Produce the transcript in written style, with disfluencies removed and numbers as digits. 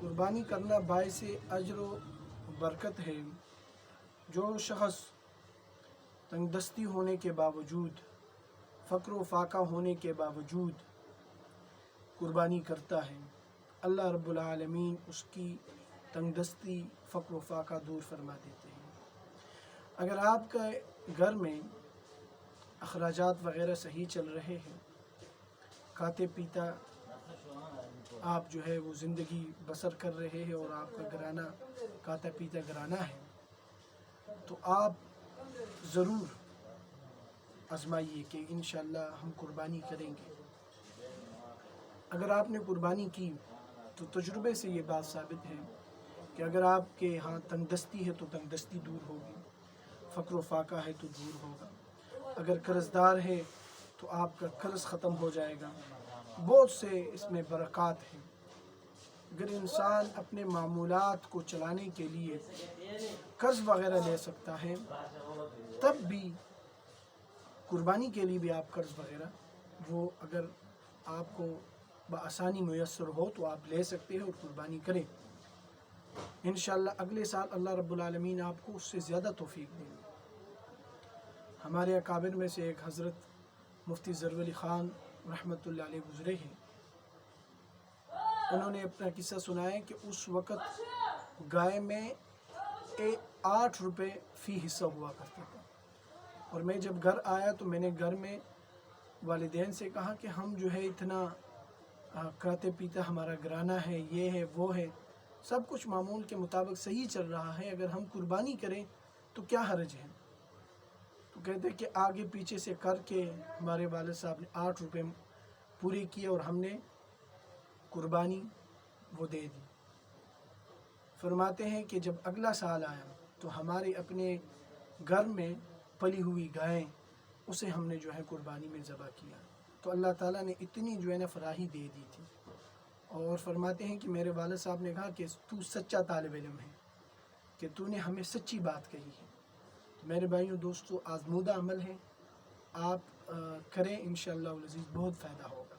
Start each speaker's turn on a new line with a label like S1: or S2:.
S1: قربانی کرنا باعث اجر و برکت ہے۔ جو شخص تنگ دستی ہونے کے باوجود، فقر و فاقہ ہونے کے باوجود قربانی کرتا ہے، اللہ رب العالمین اس کی تنگ دستی، فقر و فاقہ دور فرما دیتے ہیں۔ اگر آپ کے گھر میں اخراجات وغیرہ صحیح چل رہے ہیں، کھاتے پیتا آپ جو ہے وہ زندگی بسر کر رہے ہیں اور آپ کا گھرانہ کھاتا پیتا گھرانہ ہے، تو آپ ضرور آزمائیے کہ انشاءاللہ ہم قربانی کریں گے۔ اگر آپ نے قربانی کی تو تجربے سے یہ بات ثابت ہے کہ اگر آپ کے ہاں تنگ دستی ہے تو تنگ دستی دور ہوگی، فقر و فاقہ ہے تو دور ہوگا، اگر قرض دار ہے تو آپ کا قرض ختم ہو جائے گا۔ بہت سے اس میں برکات ہیں۔ اگر انسان اپنے معمولات کو چلانے کے لیے قرض وغیرہ لے سکتا ہے، تب بھی قربانی کے لیے بھی آپ قرض وغیرہ وہ اگر آپ کو بآسانی میسر ہو تو آپ لے سکتے ہیں اور قربانی کریں۔ انشاءاللہ اگلے سال اللہ رب العالمین آپ کو اس سے زیادہ توفیق دیں گے۔ ہمارے اکابر میں سے ایک حضرت مفتی ظفر علی خان رحمۃ اللہ علیہ گزرے ہیں۔ انہوں نے اپنا قصہ سنایا کہ اس وقت گائے میں 8 روپے فی حصہ ہوا کرتا تھا، اور میں جب گھر آیا تو میں نے گھر میں والدین سے کہا کہ ہم جو ہے اتنا کھاتے پیتا ہمارا گھرانہ ہے، یہ ہے وہ ہے، سب کچھ معمول کے مطابق صحیح چل رہا ہے، اگر ہم قربانی کریں تو کیا حرج ہے؟ تو کہتے کہ آگے پیچھے سے کر کے ہمارے والد صاحب نے 8 روپے پورے کیے اور ہم نے قربانی وہ دے دی۔ فرماتے ہیں کہ جب اگلا سال آیا تو ہمارے اپنے گھر میں پلی ہوئی گائیں اسے ہم نے جو ہے قربانی میں ذبح کیا، تو اللہ تعالیٰ نے اتنی جو ہے نا فراخی دے دی تھی۔ اور فرماتے ہیں کہ میرے والد صاحب نے کہا کہ تو سچا طالب علم ہے، کہ تو نے ہمیں سچی بات کہی ہے۔ میرے بھائیوں دوستو، آزمودہ عمل ہے، آپ کریں، انشاءاللہ العزیز بہت فائدہ ہوگا۔